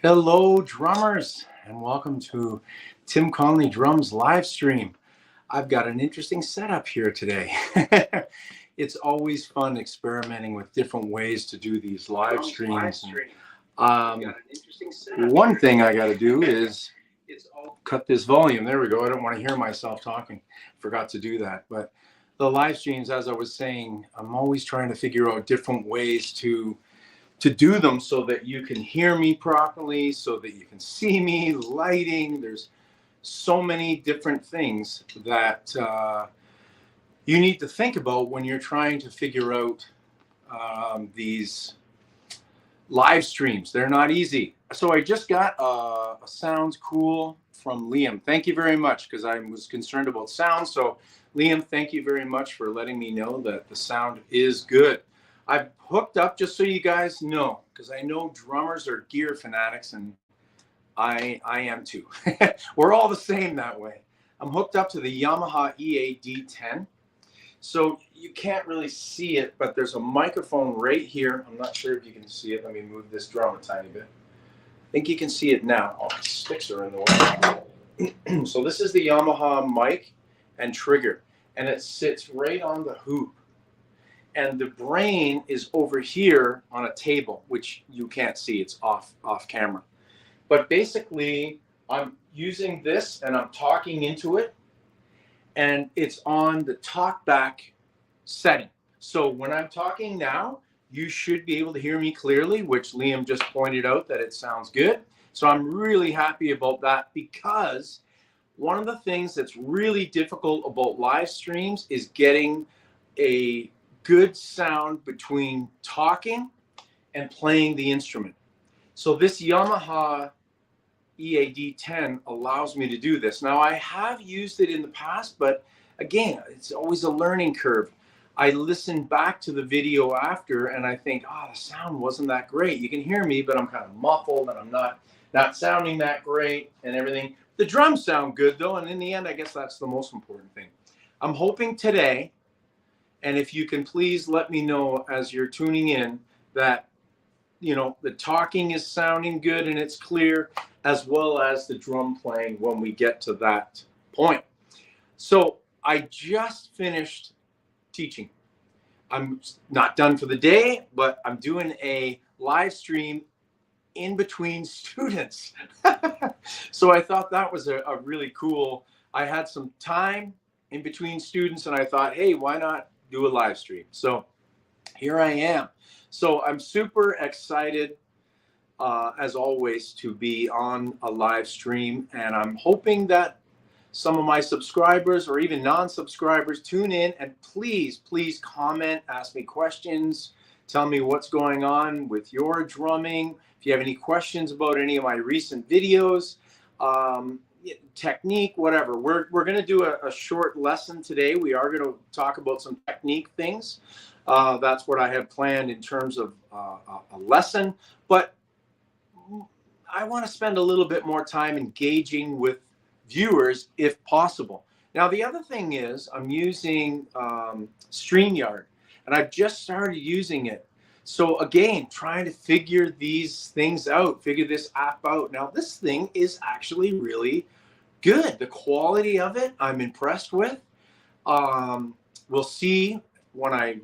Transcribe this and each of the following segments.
Hello, drummers, and welcome to Tim Connolly Drums live stream. I've got an interesting setup here today. It's always fun experimenting with different ways to do these live streams. One thing I got to do is cut this volume. There we go. I don't want to hear myself talking. Forgot to do that. But the live streams, as I was saying, I'm always trying to figure out different ways to do them so that you can hear me properly, so that you can see me, lighting. There's so many different things that you need to think about when you're trying to figure out these live streams. They're not easy. So I just got a sounds cool from Liam. Thank you very much, because I was concerned about sound. So Liam, thank you very much for letting me know that the sound is good. I've hooked up, just so you guys know, because I know drummers are gear fanatics, and I am too. We're all the same that way. I'm hooked up to the Yamaha EAD10. So you can't really see it, but there's a microphone right here. I'm not sure if you can see it. Let me move this drum a tiny bit. I think you can see it now. Oh, the sticks are in the way. So this is the Yamaha mic and trigger, and it sits right on the hoop. And the brain is over here on a table, which you can't see. It's off camera. But basically, I'm using this and I'm talking into it, and it's on the talkback setting. So when I'm talking now, you should be able to hear me clearly, which Liam just pointed out that it sounds good. So I'm really happy about that, because one of the things that's really difficult about live streams is getting a good sound between talking and playing the instrument. So this Yamaha EAD10 allows me to do this. Now, I have used it in the past, but again, it's always a learning curve. I listen back to the video after and I think, oh, the sound wasn't that great. You can hear me, but I'm kind of muffled and I'm not sounding that great and everything. The drums sound good though, and in the end, I guess that's the most important thing. I'm hoping today, and if you can please let me know as you're tuning in, that the talking is sounding good and it's clear, as well as the drum playing when we get to that point. So I just finished teaching. I'm not done for the day, but I'm doing a live stream in between students. So I thought that was a really cool. I had some time in between students and I thought, hey, why not do a live stream? So here I am. So I'm super excited, as always, to be on a live stream, and I'm hoping that some of my subscribers or even non-subscribers tune in, and please comment, ask me questions, tell me what's going on with your drumming. If you have any questions about any of my recent videos, technique, whatever. We're going to do a short lesson today. We are going to talk about some technique things. That's what I have planned in terms of a lesson. But I want to spend a little bit more time engaging with viewers if possible. Now, the other thing is I'm using StreamYard, and I've just started using it. So again, trying to figure these things out, figure this app out. Now, this thing is actually really good. The quality of it, I'm impressed with. We'll see when I,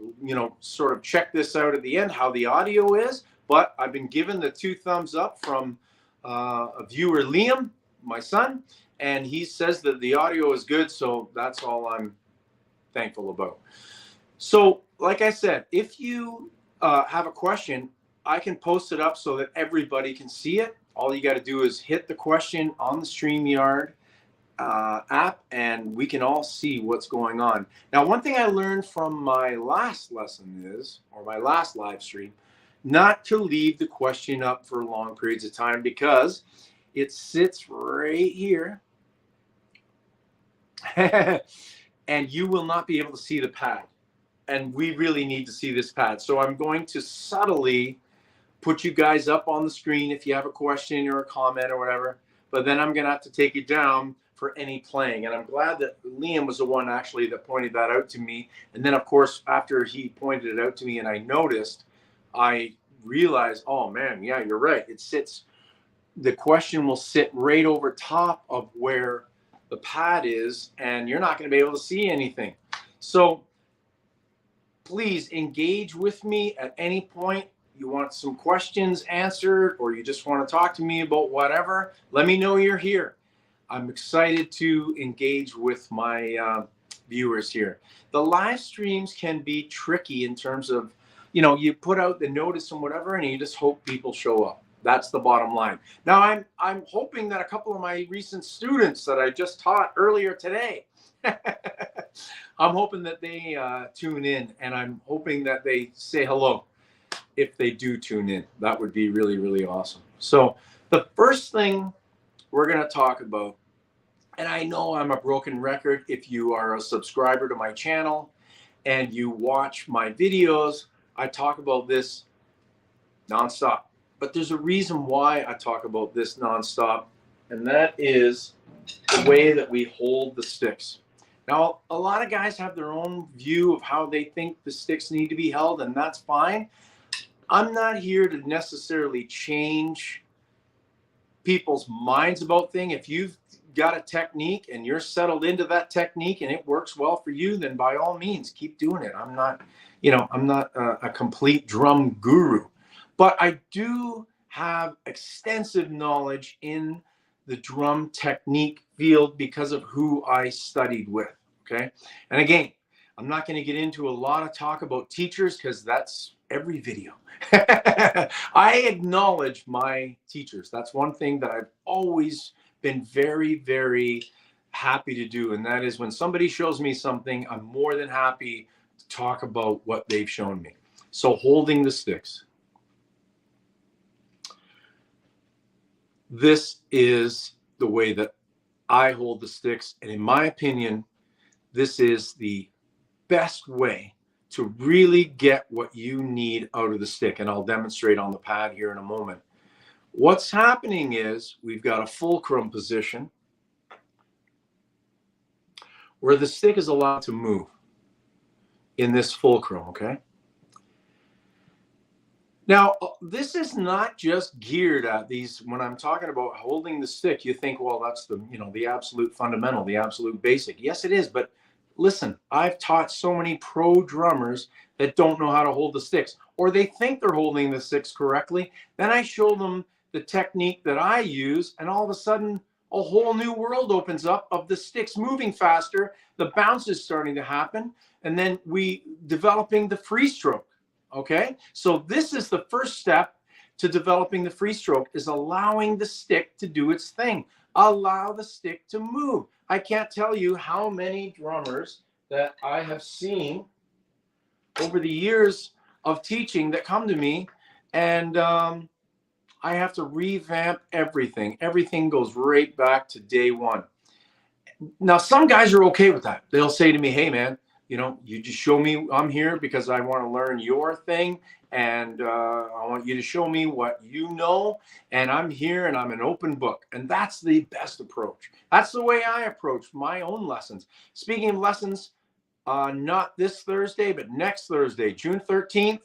sort of check this out at the end, how the audio is. But I've been given the 2 thumbs up from a viewer, Liam, my son, and he says that the audio is good. So that's all I'm thankful about. So, like I said, if you have a question, I can post it up so that everybody can see it. All you got to do is hit the question on the StreamYard app, and we can all see what's going on. Now, one thing I learned from my last lesson is, or my last live stream, not to leave the question up for long periods of time, because it sits right here and you will not be able to see the pad. And we really need to see this pad. So I'm going to subtly put you guys up on the screen if you have a question or a comment or whatever, but then I'm going to have to take it down for any playing. And I'm glad that Liam was the one actually that pointed that out to me. And then, of course, after he pointed it out to me and I noticed, I realized, oh man, yeah, you're right. It sits the question will sit right over top of where the pad is, and you're not going to be able to see anything. So please engage with me at any point. You want some questions answered, or you just want to talk to me about whatever, let me know you're here. I'm excited to engage with my viewers here. The live streams can be tricky in terms of, you put out the notice and whatever, and you just hope people show up. That's the bottom line. Now, I'm hoping that a couple of my recent students that I just taught earlier today, I'm hoping that they tune in, and I'm hoping that they say hello if they do tune in. That would be really, really awesome. So the first thing we're going to talk about, and I know I'm a broken record if you are a subscriber to my channel and you watch my videos, I talk about this nonstop. But there's a reason why I talk about this nonstop, and that is the way that we hold the sticks. Now, a lot of guys have their own view of how they think the sticks need to be held, and that's fine. I'm not here to necessarily change people's minds about things. If you've got a technique and you're settled into that technique and it works well for you, then by all means, keep doing it. I'm not a complete drum guru, but I do have extensive knowledge in the drum technique field because of who I studied with. Okay. And again, I'm not going to get into a lot of talk about teachers because that's every video. I acknowledge my teachers. That's one thing that I've always been very, very happy to do. And that is when somebody shows me something, I'm more than happy to talk about what they've shown me. So holding the sticks. This is the way that I hold the sticks. And in my opinion, this is the best way to really get what you need out of the stick. And I'll demonstrate on the pad here in a moment. What's happening is we've got a fulcrum position where the stick is allowed to move in this fulcrum, okay? Now, this is not just geared at these. When I'm talking about holding the stick, you think, well, that's the absolute fundamental, the absolute basic. Yes, it is. But listen, I've taught so many pro drummers that don't know how to hold the sticks, or they think they're holding the sticks correctly. Then I show them the technique that I use, and all of a sudden, a whole new world opens up of the sticks moving faster, the bounce is starting to happen, and then we developing the free stroke. Okay, so this is the first step to developing the free stroke, is allowing the stick to do its thing. Allow the stick to move. I can't tell you how many drummers that I have seen over the years of teaching that come to me, and I have to revamp everything. Everything goes right back to day one. Now, some guys are okay with that. They'll say to me, hey, man, you just show me. I'm here because I want to learn your thing, and I want you to show me what you know, and I'm here and I'm an open book. And that's the best approach. That's the way I approach my own lessons. Speaking of lessons, not this Thursday, but next Thursday, June 13th,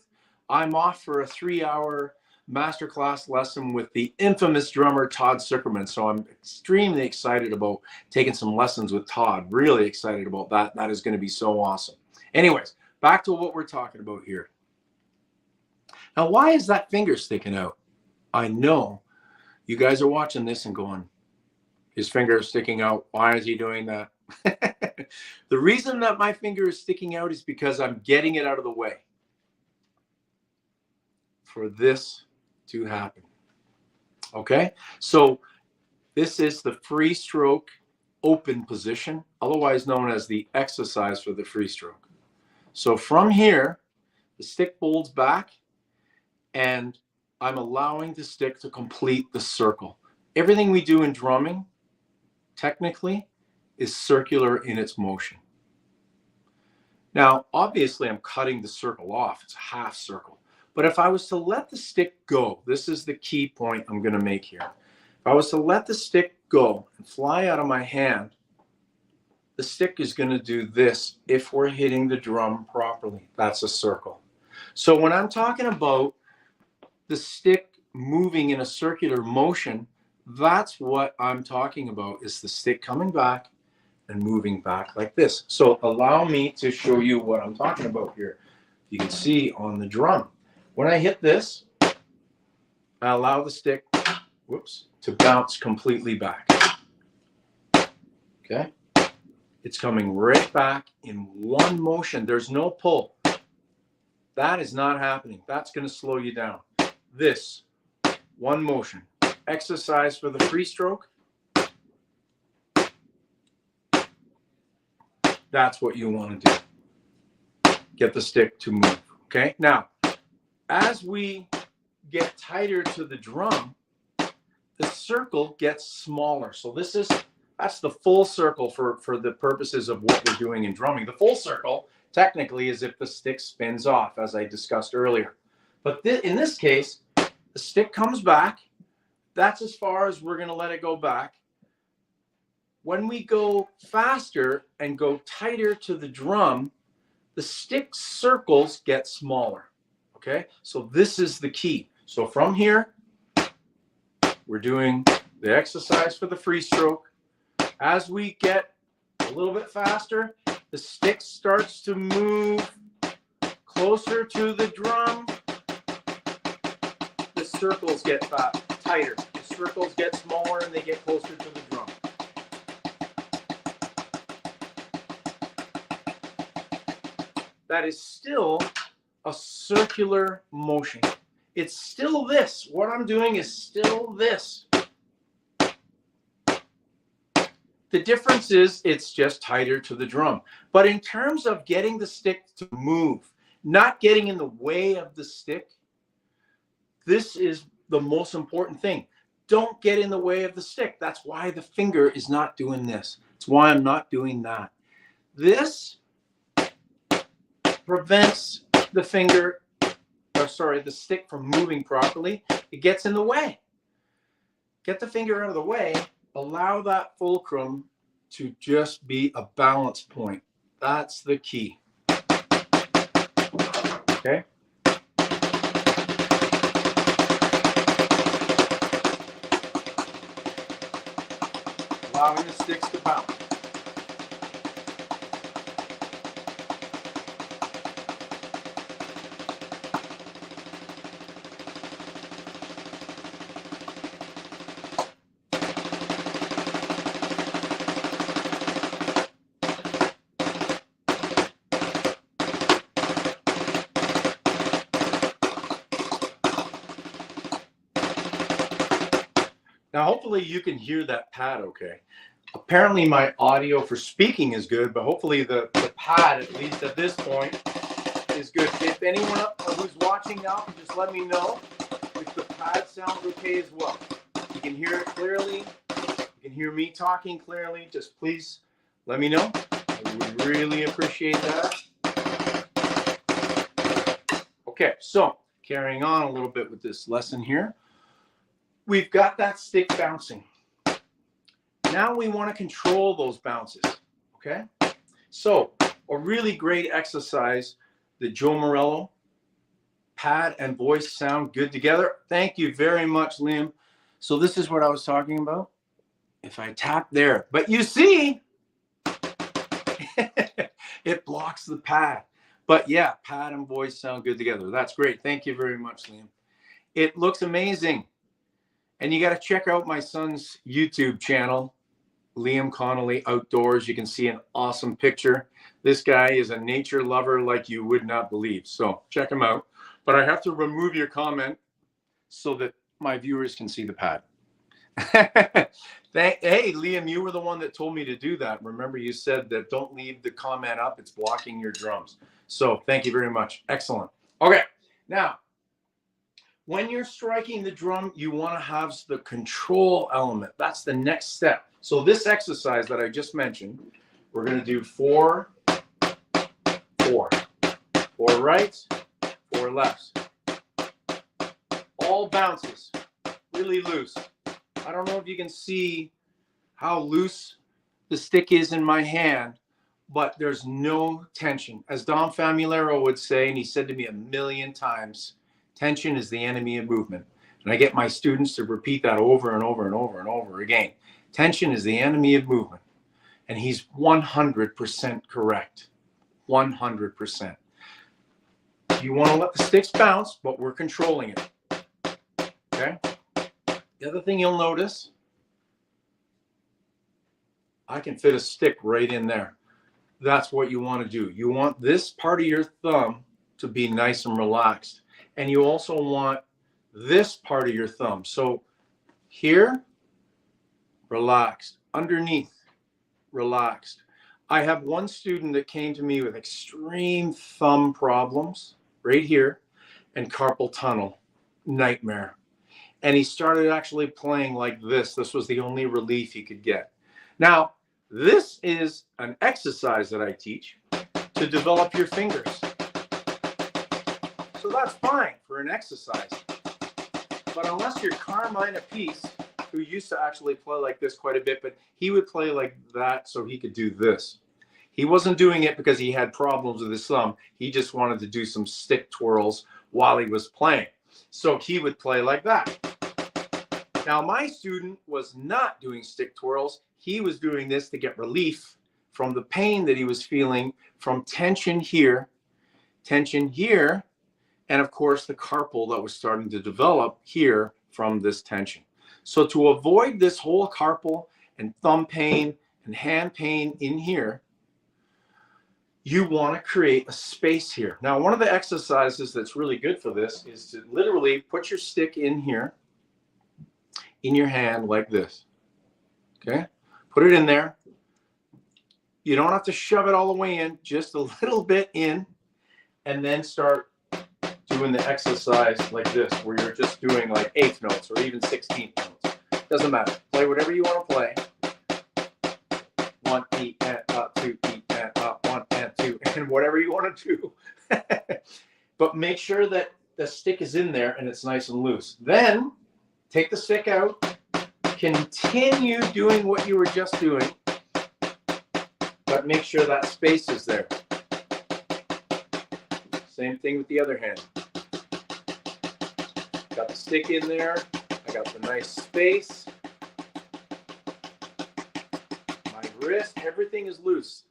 I'm off for a 3-hour masterclass lesson with the infamous drummer Todd Zuckerman. So I'm extremely excited about taking some lessons with Todd. Really excited about that. That is going to be so awesome. Anyways, back to what we're talking about here. Now, why is that finger sticking out? I know you guys are watching this and going, his finger is sticking out. Why is he doing that? The reason that my finger is sticking out is because I'm getting it out of the way for this to happen. Okay, so this is the free stroke open position, otherwise known as the exercise for the free stroke. So from here, the stick folds back, and I'm allowing the stick to complete the circle. Everything we do in drumming, technically, is circular in its motion. Now, obviously, I'm cutting the circle off. It's a half circle. But if I was to let the stick go, this is the key point I'm going to make here. If I was to let the stick go and fly out of my hand, the stick is going to do this if we're hitting the drum properly. That's a circle. So when I'm talking about the stick moving in a circular motion, That's what I'm talking about, is the stick coming back and moving back like this. So allow me to show you what I'm talking about here. You can see on the drum, when I hit this, I allow the stick, to bounce completely back. Okay? It's coming right back in one motion. There's no pull. That is not happening. That's going to slow you down. This, one motion. Exercise for the free stroke. That's what you want to do. Get the stick to move. Okay? Now, as we get tighter to the drum, the circle gets smaller. So that's the full circle for the purposes of what we're doing in drumming. The full circle technically is if the stick spins off, as I discussed earlier. But in this case, the stick comes back. That's as far as we're going to let it go back. When we go faster and go tighter to the drum, the stick circles get smaller. Okay? So this is the key. So from here, we're doing the exercise for the free stroke. As we get a little bit faster, the stick starts to move closer to the drum. The circles get tighter. The circles get smaller and they get closer to the drum. That is still a circular motion. It's still this. What I'm doing is still this. The difference is it's just tighter to the drum. But in terms of getting the stick to move, not getting in the way of the stick, this is the most important thing. Don't get in the way of the stick. That's why the finger is not doing this. It's why I'm not doing that. This prevents the stick from moving properly. It gets in the way. Get the finger out of the way. Allow that fulcrum to just be a balance point. That's the key. Okay? Allowing the sticks to bounce. Now, hopefully you can hear that pad okay. Apparently my audio for speaking is good, but hopefully the pad, at least at this point, is good. If anyone who's watching now can just let me know if the pad sounds okay as well. You can hear it clearly. You can hear me talking clearly. Just please let me know. I would really appreciate that. Okay, so carrying on a little bit with this lesson here. We've got that stick bouncing. Now we want to control those bounces, okay? So a really great exercise, the Joe Morello, pad and voice sound good together. Thank you very much, Liam. So this is what I was talking about. If I tap there, but you see, it blocks the pad. But yeah, pad and voice sound good together. That's great. Thank you very much, Liam. It looks amazing. And you got to check out my son's YouTube channel, Liam Connolly Outdoors. You can see an awesome picture. This guy is a nature lover like you would not believe. So check him out. But I have to remove your comment so that my viewers can see the pad. Hey, Liam, you were the one that told me to do that. Remember, you said that don't leave the comment up. It's blocking your drums. So thank you very much. Excellent. Okay, now, when you're striking the drum, you want to have the control element. That's the next step. So this exercise that I just mentioned, we're going to do 4, 4. 4 rights, 4 lefts. All bounces, really loose. I don't know if you can see how loose the stick is in my hand, but there's no tension. As Dom Famularo would say, and he said to me a million times, tension is the enemy of movement. And I get my students to repeat that over and over and over and over again. Tension is the enemy of movement. And he's 100% correct. 100%. You want to let the sticks bounce, but we're controlling it. Okay? The other thing you'll notice, I can fit a stick right in there. That's what you want to do. You want this part of your thumb to be nice and relaxed. And you also want this part of your thumb. So here, relaxed. Underneath, relaxed. I have one student that came to me with extreme thumb problems right here and carpal tunnel, nightmare. And he started actually playing like this. This was the only relief he could get. Now, this is an exercise that I teach to develop your fingers. So that's fine for an exercise. But unless you're Carmine Apiece, who used to actually play like this quite a bit, but he would play like that so he could do this. He wasn't doing it because he had problems with his thumb. He just wanted to do some stick twirls while he was playing. So he would play like that. Now, my student was not doing stick twirls. He was doing this to get relief from the pain that he was feeling from tension here, and of course the carpal that was starting to develop here from this tension. So to avoid this whole carpal and thumb pain and hand pain in here, you want to create a space here. Now, one of the exercises that's really good for this is to literally put your stick in here, in your hand like this. Okay? Put it in there. You don't have to shove it all the way in, just a little bit in, and then start doing the exercise like this, where you're just doing like 8th notes or even 16th notes. Doesn't matter. Play whatever you want to play. 1, E, and up, 2, E, and up, 1, and 2, and whatever you want to do. But make sure that the stick is in there and it's nice and loose. Then take the stick out. Continue doing what you were just doing, but make sure that space is there. Same thing with the other hand. Got the stick in there. I got the nice space. My wrist, everything is loose.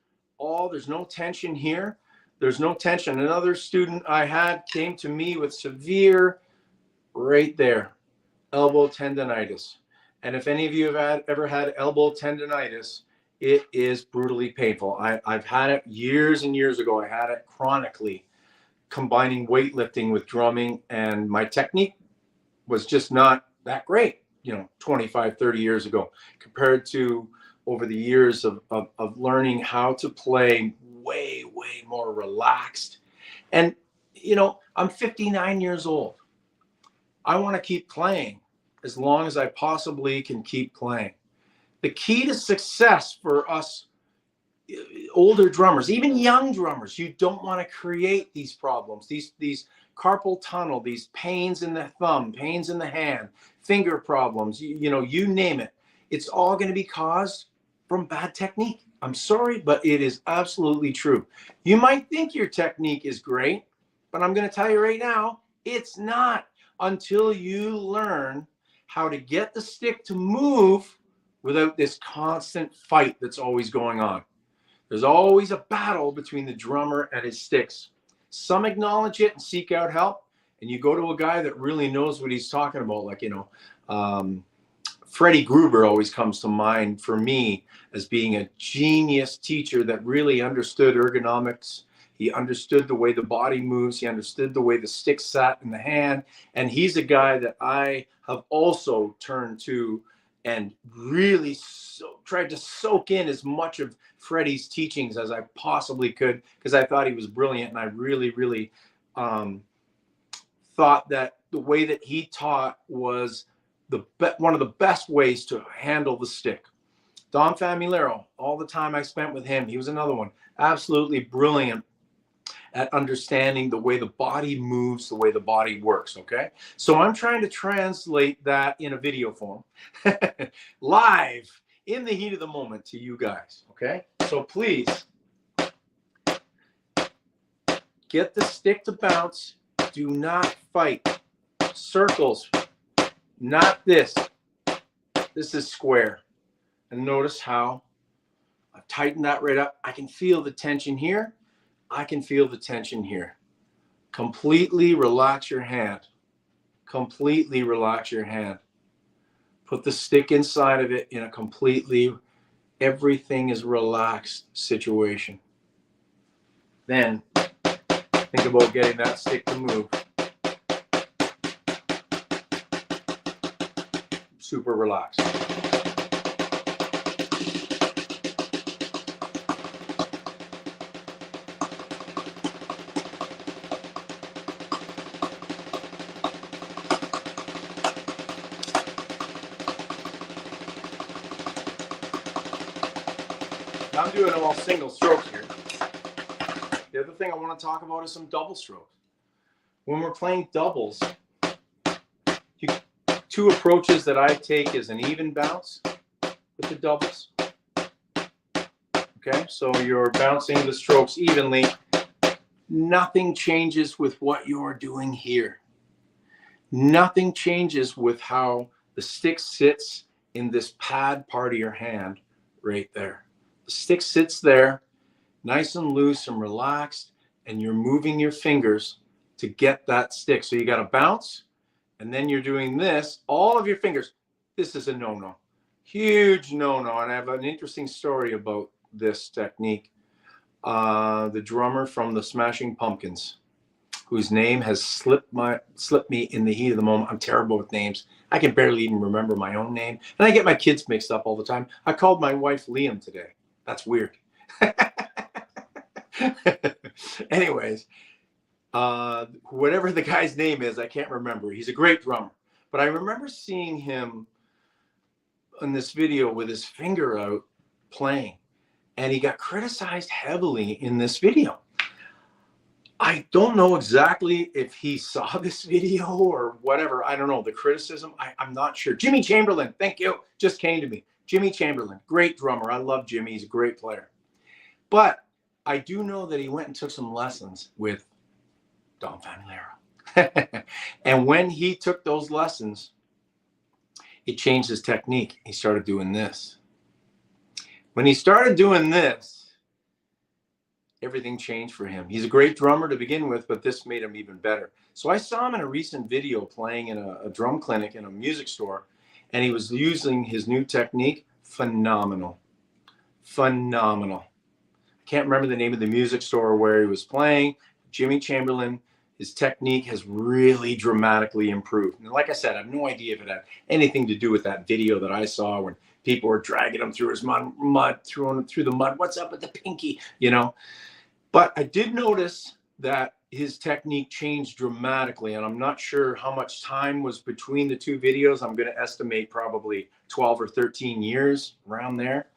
There's no tension here. There's no tension. Another student I had came to me with severe, right there, elbow tendonitis. And if any of you have ever had elbow tendonitis, it is brutally painful. I've had it years and years ago. I had it chronically, combining weightlifting with drumming, and my technique was just not that great, 25, 30 years ago, compared to over the years of learning how to play way, way more relaxed. And, I'm 59 years old. I want to keep playing as long as I possibly can keep playing. The key to success for us older drummers, even young drummers, you don't want to create these problems, these carpal tunnel, these pains in the thumb, pains in the hand, finger problems, you name it. It's all going to be caused from bad technique. I'm sorry, but it is absolutely true. You might think your technique is great, but I'm going to tell you right now, it's not, until you learn how to get the stick to move without this constant fight that's always going on. There's always a battle between the drummer and his sticks. Some acknowledge it and seek out help, and you go to a guy that really knows what he's talking about. Like, Freddie Gruber always comes to mind for me as being a genius teacher that really understood ergonomics. He understood the way the body moves. He understood the way the stick sat in the hand. And he's a guy that I have also turned to and really tried to soak in as much of Freddie's teachings as I possibly could, because I thought he was brilliant. And I really, really thought that the way that he taught was one of the best ways to handle the stick. Don Famularo, all the time I spent with him, he was another one, absolutely brilliant at understanding the way the body moves, the way the body works, okay? So I'm trying to translate that in a video form, live, in the heat of the moment to you guys, okay? So please, get the stick to bounce. Do not fight. Circles, Not this. This is square. And notice how I've tightened that right up. I can feel the tension here. I can feel the tension here. Completely relax your hand. Completely relax your hand. Put the stick inside of it in a completely, everything is relaxed situation. Then think about getting that stick to move. Super relaxed. I'm doing all single strokes here. The other thing I want to talk about is some double strokes. When we're playing doubles, two approaches that I take is an even bounce with the doubles. Okay, so you're bouncing the strokes evenly. Nothing changes with what you're doing here. Nothing changes with how the stick sits in this pad part of your hand right there. The stick sits there, nice and loose and relaxed, and you're moving your fingers to get that stick. So you got to bounce, and then you're doing this, all of your fingers. This is a no-no, huge no-no. And I have an interesting story about this technique. The drummer from the Smashing Pumpkins, whose name has slipped me in the heat of the moment. I'm terrible with names. I can barely even remember my own name. And I get my kids mixed up all the time. I called my wife Liam today. That's weird. Anyways, whatever the guy's name is, I can't remember. He's a great drummer. But I remember seeing him in this video with his finger out playing. And he got criticized heavily in this video. I don't know exactly if he saw this video or whatever. I don't know. The criticism, I'm not sure. Jimmy Chamberlain, thank you. Just came to me. Jimmy Chamberlain, great drummer. I love Jimmy. He's a great player. But I do know that he went and took some lessons with Don Fanilero. And when he took those lessons, it changed his technique. He started doing this. When he started doing this, everything changed for him. He's a great drummer to begin with, but this made him even better. So I saw him in a recent video playing in a drum clinic in a music store, and he was using his new technique. Phenomenal. Phenomenal. Can't remember the name of the music store where he was playing. Jimmy Chamberlain, his technique has really dramatically improved. And like I said, I have no idea if it had anything to do with that video that I saw when people were dragging him through his mud, throwing him through the mud. What's up with the pinky? You know. But I did notice that his technique changed dramatically, and I'm not sure how much time was between the two videos. I'm going to estimate probably 12 or 13 years, around there.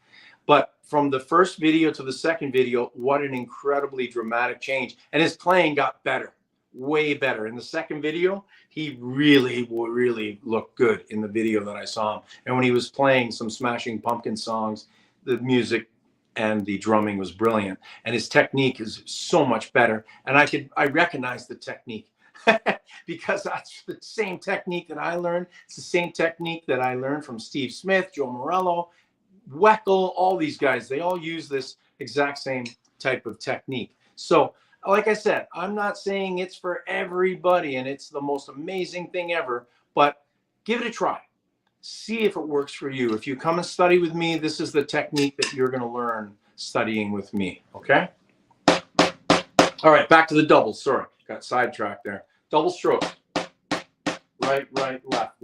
But from the first video to the second video, what an incredibly dramatic change. And his playing got better, way better. In the second video, he really looked good in the video that I saw him. And when he was playing some Smashing Pumpkin songs, the music and the drumming was brilliant, and his technique is so much better. And I recognize the technique because that's the same technique that I learned. It's the same technique that I learned from Steve Smith, Joe Morello, Weckl, all these guys. They all use this exact same type of technique. So like I said, I'm not saying it's for everybody and it's the most amazing thing ever, but give it a try. See if it works for you. If you come and study with me, this is the technique that you're going to learn studying with me. Okay? All right, back to the doubles. Sorry, got sidetracked there. Double stroke. Right, left, left.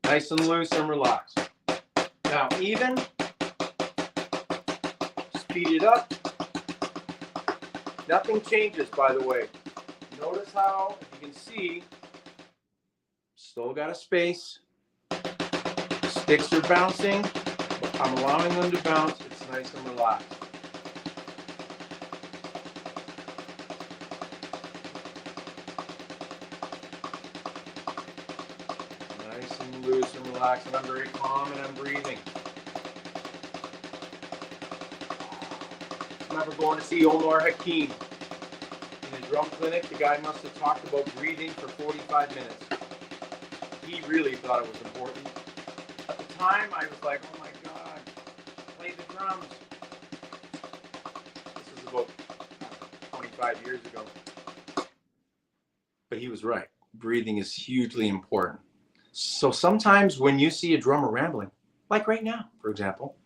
Nice and loose and relaxed. Now, even. Speed it up. Nothing changes, by the way. Notice how, if you can see, still got a space. Sticks are bouncing, but I'm allowing them to bounce. It's nice and relaxed. Nice and loose and relaxed, and I'm very calm and I'm breathing. I remember going to see Omar Hakim in a drum clinic. The guy must have talked about breathing for 45 minutes. he really thought it was important. At the time, I was like, oh my God, play the drums. This was about 25 years ago. But he was right. Breathing is hugely important. So sometimes when you see a drummer rambling, like right now, for example,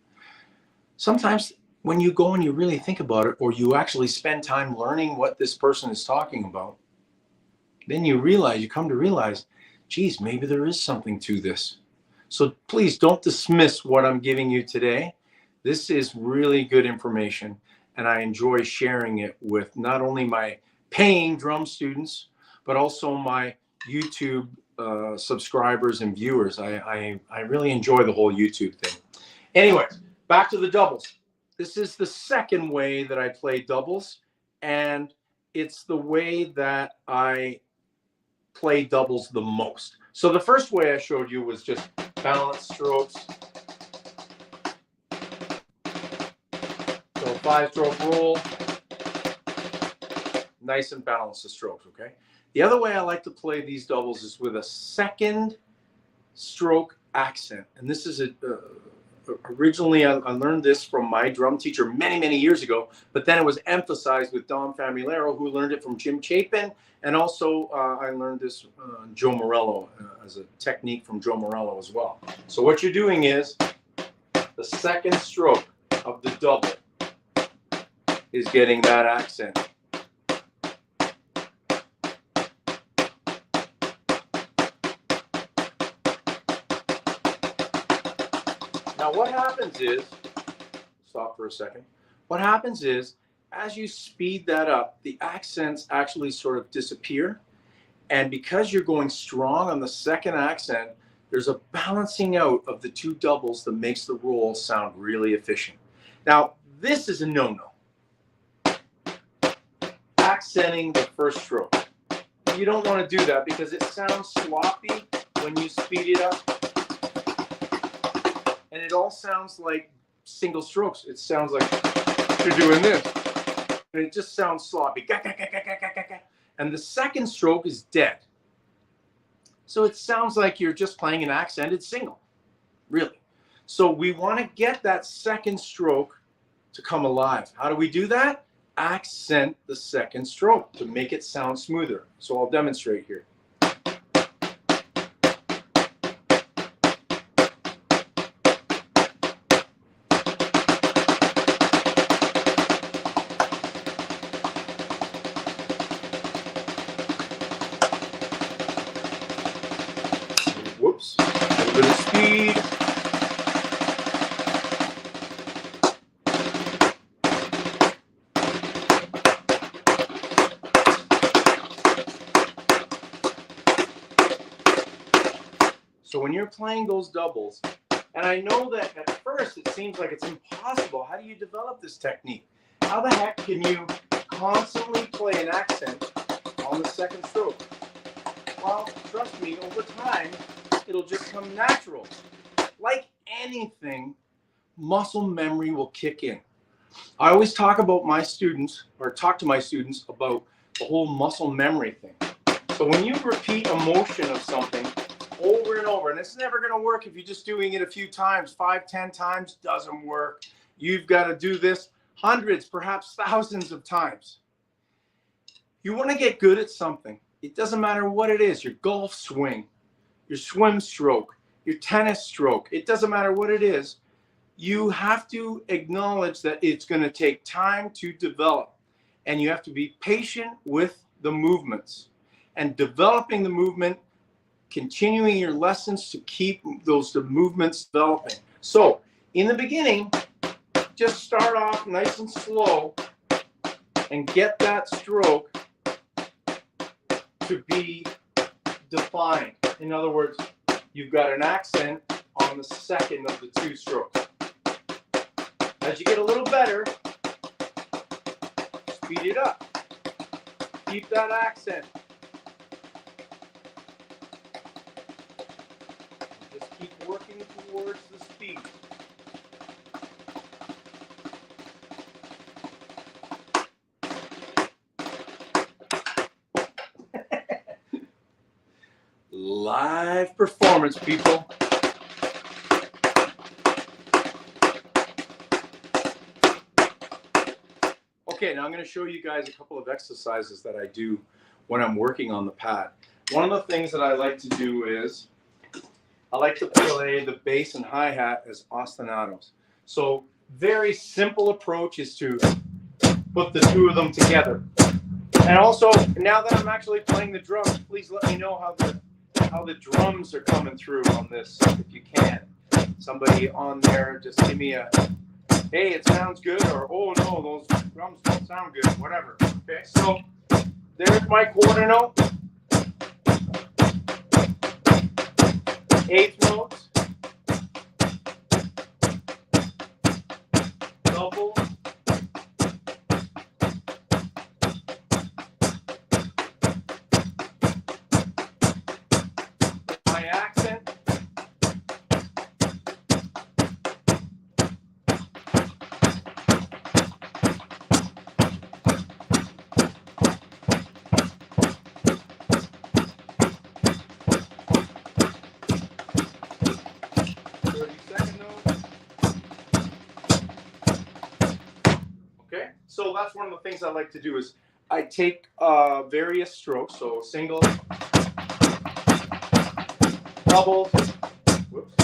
sometimes when you go and you really think about it, or you actually spend time learning what this person is talking about, then you come to realize, geez, maybe there is something to this. So please don't dismiss what I'm giving you today. This is really good information, and I enjoy sharing it with not only my paying drum students, but also my YouTube subscribers and viewers. I really enjoy the whole YouTube thing. Anyways, back to the doubles. This is the second way that I play doubles, and it's the way that I play doubles the most. So the first way I showed you was just balance strokes. So 5-stroke roll, nice and balanced the strokes, okay? The other way I like to play these doubles is with a second stroke accent. And this is originally I learned this from my drum teacher many years ago, but then it was emphasized with Don Famularo, who learned it from Jim Chapin, and also I learned this Joe Morello as a technique from Joe Morello as well. So what you're doing is the second stroke of the double is getting that accent. Now what happens is, stop for a second. What happens is, as you speed that up, the accents actually sort of disappear. And because you're going strong on the second accent, there's a balancing out of the two doubles that makes the roll sound really efficient. Now, this is a no-no. Accenting the first stroke. You don't want to do that because it sounds sloppy when you speed it up. And it all sounds like single strokes. It sounds like you're doing this. And it just sounds sloppy. And the second stroke is dead. So it sounds like you're just playing an accented single, really. So we want to get that second stroke to come alive. How do we do that? Accent the second stroke to make it sound smoother. So I'll demonstrate here. Whoops, a little bit of speed. So when you're playing those doubles, and I know that at first it seems like it's impossible. How do you develop this technique? How the heck can you constantly play an accent on the second stroke? Well, trust me, over time, it'll just come natural. Like anything, muscle memory will kick in. I always talk about my students, or talk to my students about the whole muscle memory thing. So when you repeat a motion of something over and over, and it's never going to work if you're just doing it a few times, 5, 10 times, doesn't work. You've got to do this hundreds, perhaps thousands of times. You want to get good at something. It doesn't matter what it is, your golf swing, your swim stroke, your tennis stroke. It doesn't matter what it is. You have to acknowledge that it's going to take time to develop. And you have to be patient with the movements. And developing the movement, continuing your lessons to keep the movements developing. So in the beginning, just start off nice and slow and get that stroke to be defined. In other words, you've got an accent on the second of the two strokes. As you get a little better, speed it up. Keep that accent. Just keep working towards the speed. live performance, people. Okay, now I'm going to show you guys a couple of exercises that I do when I'm working on the pad. One of the things that I like to do is I like to play the bass and hi-hat as ostinatos. So very simple approach is to put the two of them together. And also, now that I'm actually playing the drums, please let me know how the drums are coming through on this, if you can. Somebody on there, just give me a, hey, it sounds good, or oh no, those drums don't sound good, whatever. Okay, so there's my quarter note, eighth notes, double, my accent, okay, so that's one of the things I like to do is I take various strokes, so singles, doubles, whoops,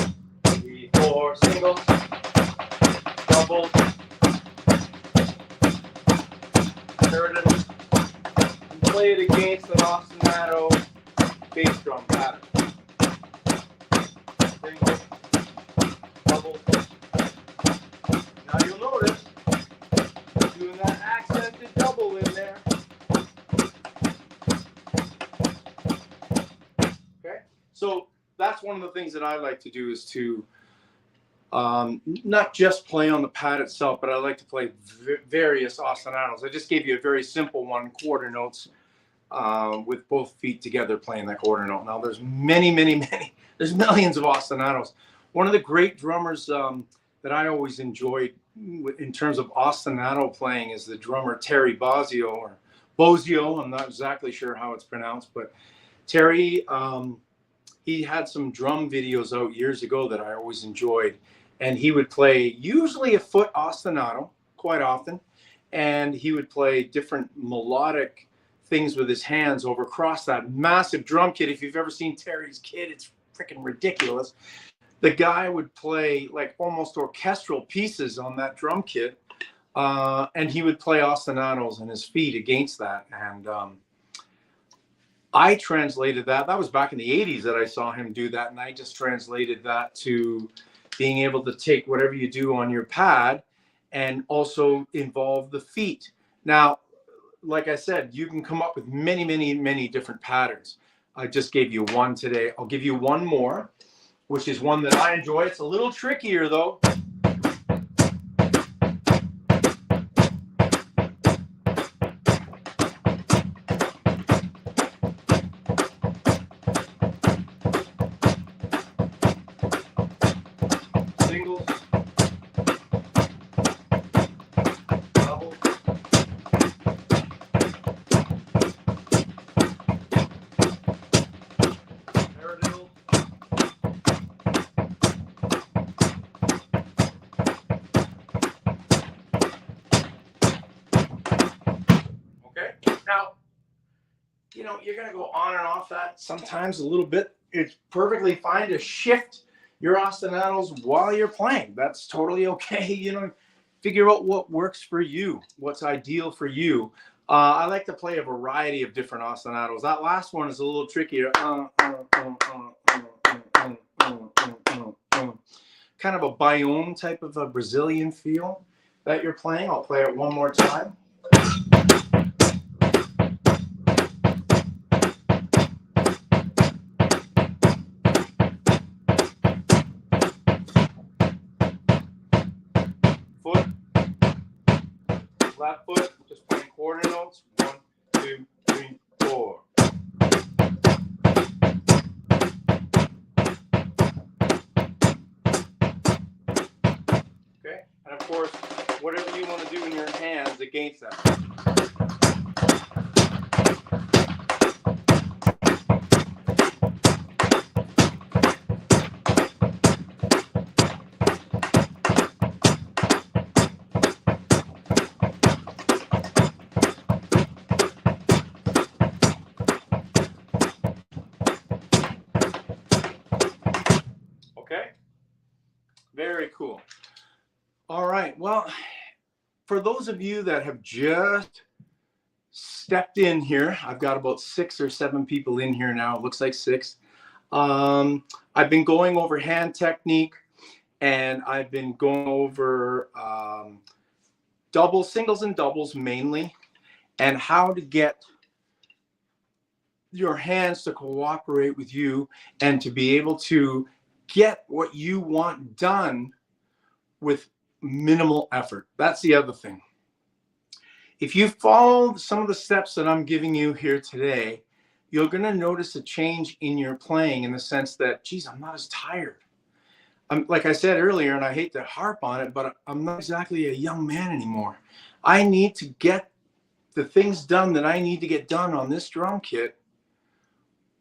3, 4, singles, doubles, paradiddle, and play it against an ostinato bass drum pattern. Singles, doubles. Now you'll notice doing that accented double in there. Okay, so that's one of the things that I like to do is to not just play on the pad itself, but I like to play various ostinatos. I just gave you a very simple one, quarter notes, with both feet together playing that quarter note. Now there's many, there's millions of ostinatos. One of the great drummers that I always enjoyed in terms of ostinato playing is the drummer Terry Bozzio, or Bozio. I'm not exactly sure how it's pronounced, but Terry, he had some drum videos out years ago that I always enjoyed, and he would play usually a foot ostinato quite often, and he would play different melodic things with his hands over across that massive drum kit. If you've ever seen Terry's kit, it's freaking ridiculous. The guy would play like almost orchestral pieces on that drum kit, and he would play ostinatos on his feet against that. And I translated that. That was back in the 80s that I saw him do that, and I just translated that to being able to take whatever you do on your pad and also involve the feet. Now, like I said, you can come up with many different patterns. I just gave you one today. I'll give you one more, which is one that I enjoy. It's a little trickier though. Singles, doubles, paradiddle, okay? Now, you know, you're gonna go on and off that sometimes a little bit. It's perfectly fine to shift your ostinatos while you're playing. That's totally okay. You know, figure out what works for you, what's ideal for you. I like to play a variety of different ostinatos. That last one is a little trickier. Kind of a Bayonne type of a Brazilian feel that you're playing. I'll play it one more time. Foot, left foot, just playing quarter notes. 1, 2, 3, 4. Okay, and of course, whatever you want to do in your hands against that. Okay. Very cool. All right. Well, for those of you that have just stepped in here, I've got about 6 or 7 people in here now. It looks like 6. I've been going over hand technique, and I've been going over singles and doubles mainly, and how to get your hands to cooperate with you and to be able to get what you want done with minimal effort. That's the other thing. If you follow some of the steps that I'm giving you here today, you're going to notice a change in your playing in the sense that, geez, I'm not as tired. Like I said earlier, and I hate to harp on it, but I'm not exactly a young man anymore. I need to get the things done that I need to get done on this drum kit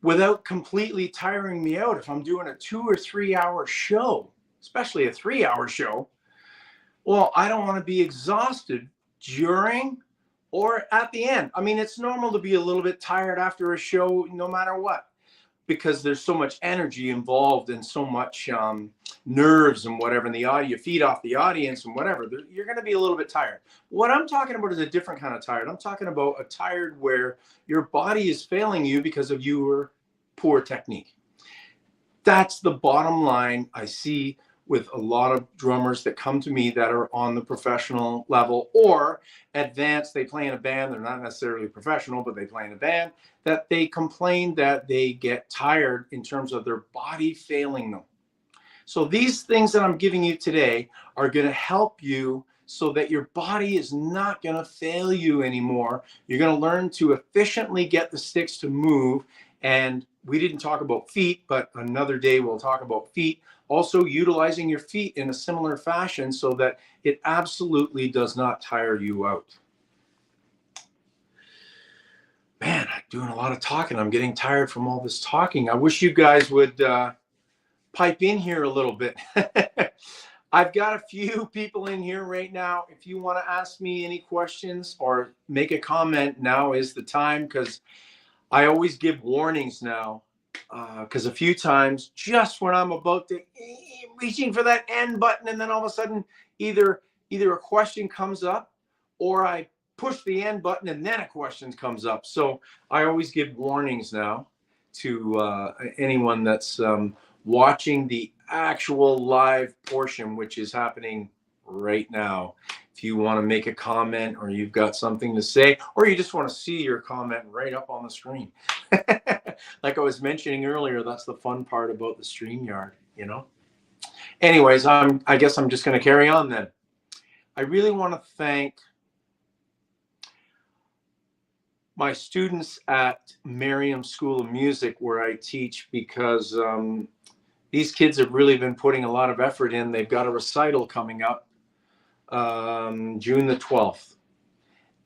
without completely tiring me out. If I'm doing a 2 or 3 hour show, especially a 3-hour show, well, I don't want to be exhausted during or at the end. I mean, it's normal to be a little bit tired after a show, no matter what, because there's so much energy involved and so much nerves and whatever, and you feed off the audience and whatever. You're going to be a little bit tired. What I'm talking about is a different kind of tired. I'm talking about a tired where your body is failing you because of your poor technique. That's the bottom line I see with a lot of drummers that come to me that are on the professional level or advanced. They play in a band. They're not necessarily professional, but they play in a band, that they complain that they get tired in terms of their body failing them. So these things that I'm giving you today are going to help you so that your body is not going to fail you anymore. You're going to learn to efficiently get the sticks to move. And we didn't talk about feet, but another day we'll talk about feet. Also utilizing your feet in a similar fashion so that it absolutely does not tire you out. Man, I'm doing a lot of talking. I'm getting tired from all this talking. I wish you guys would pipe in here a little bit. I've got a few people in here right now. If you want to ask me any questions or make a comment, now is the time, because I always give warnings now. Because a few times, just when I'm about to reaching for that end button, and then all of a sudden, either a question comes up, or I push the end button and then a question comes up. So I always give warnings now to anyone that's watching the actual live portion, which is happening right now. If you want to make a comment, or you've got something to say, or you just want to see your comment right up on the screen. Like I was mentioning earlier, that's the fun part about the StreamYard, you know. Anyways, I guess I'm just going to carry on then. I really want to thank my students at Merriam School of Music, where I teach, because these kids have really been putting a lot of effort in. They've got a recital coming up June the 12th.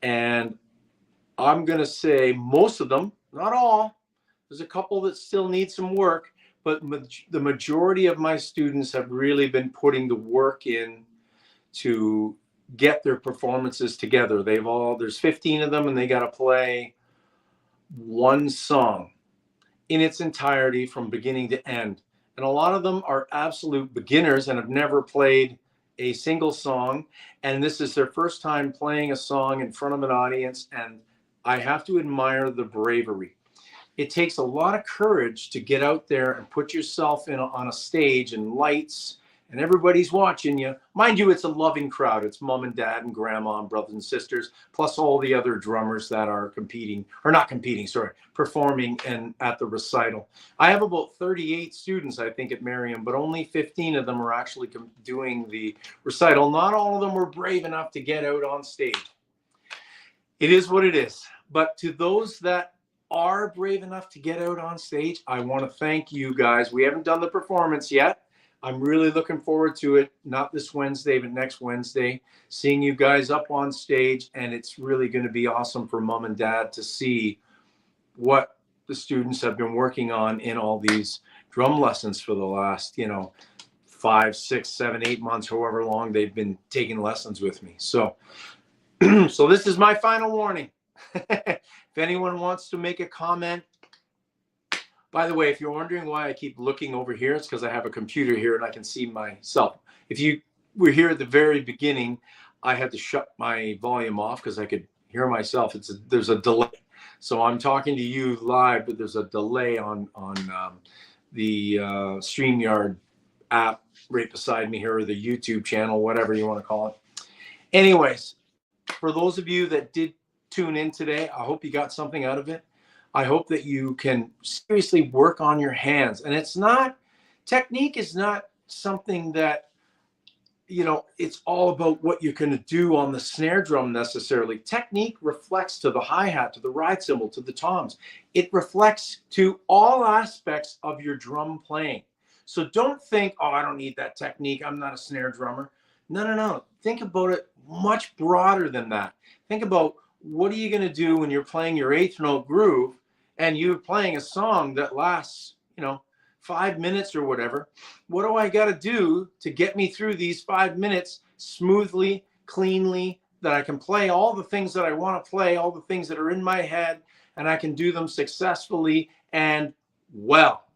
And I'm going to say most of them, not all, there's a couple that still need some work, but the majority of my students have really been putting the work in to get their performances together. There's 15 of them, and they got to play one song in its entirety from beginning to end. And a lot of them are absolute beginners and have never played a single song. And this is their first time playing a song in front of an audience. And I have to admire the bravery. It takes a lot of courage to get out there and put yourself on a stage and lights and everybody's watching you. Mind you, it's a loving crowd. It's mom and dad and grandma and brothers and sisters, plus all the other drummers that are performing at the recital. I have about 38 students, I think, at Merriam, but only 15 of them are actually doing the recital. Not all of them were brave enough to get out on stage. It is what it is. But to those that are brave enough to get out on stage, I want to thank you guys. We haven't done the performance yet. I'm really looking forward to it. Not this Wednesday, but next Wednesday, seeing you guys up on stage. And it's really going to be awesome for mom and dad to see what the students have been working on in all these drum lessons for the last, 5, 6, 7, 8 months, however long they've been taking lessons with me. So, so this is my final warning. If anyone wants to make a comment, By the way, if you're wondering why I keep looking over here, it's because I have a computer here and I can see myself. If you were here at the very beginning, I had to shut my volume off because I could hear myself. There's a delay. So I'm talking to you live, but there's a delay on the StreamYard app right beside me here, or the YouTube channel, whatever you want to call it. Anyways, for those of you that did tune in today, I hope you got something out of it. I hope that you can seriously work on your hands. And technique is not something that, it's all about what you're going to do on the snare drum necessarily. Technique reflects to the hi-hat, to the ride cymbal, to the toms. It reflects to all aspects of your drum playing. So don't think, oh, I don't need that technique, I'm not a snare drummer. No. Think about it much broader than that. Think about, what are you going to do when you're playing your eighth note groove and you're playing a song that lasts, 5 minutes or whatever? What do I got to do to get me through these 5 minutes smoothly, cleanly, that I can play all the things that I want to play, all the things that are in my head, and I can do them successfully and well?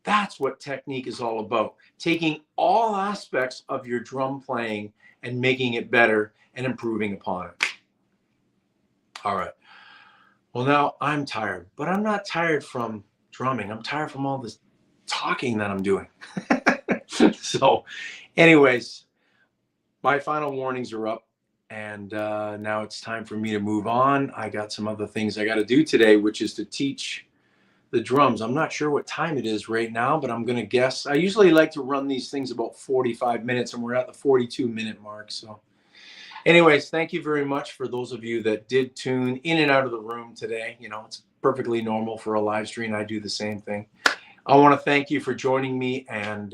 That's what technique is all about. Taking all aspects of your drum playing and making it better and improving upon it. All right. Well, now I'm tired, but I'm not tired from drumming. I'm tired from all this talking that I'm doing. So anyways, my final warnings are up, and now it's time for me to move on. I got some other things I got to do today, which is to teach the drums. I'm not sure what time it is right now, but I'm going to guess. I usually like to run these things about 45 minutes, and we're at the 42-minute mark. So anyways, thank you very much for those of you that did tune in and out of the room today. It's perfectly normal for a live stream. I do the same thing. I want to thank you for joining me, and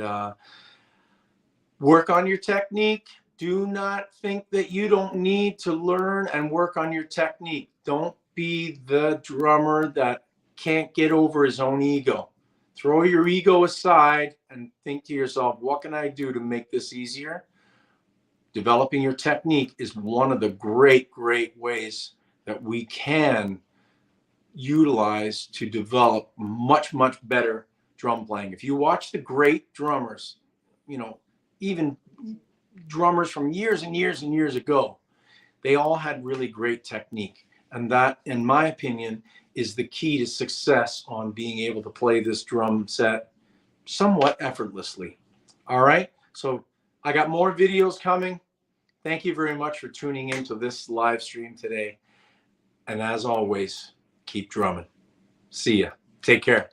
work on your technique. Do not think that you don't need to learn and work on your technique. Don't be the drummer that can't get over his own ego. Throw your ego aside and think to yourself, what can I do to make this easier? Developing your technique is one of the great ways that we can utilize to develop much better drum playing. If you watch the great drummers, even drummers from years and years ago, they all had really great technique. And that, in my opinion, is the key to success on being able to play this drum set somewhat effortlessly. All right. So I got more videos coming. Thank you very much for tuning into this live stream today. And as always, keep drumming. See ya. Take care.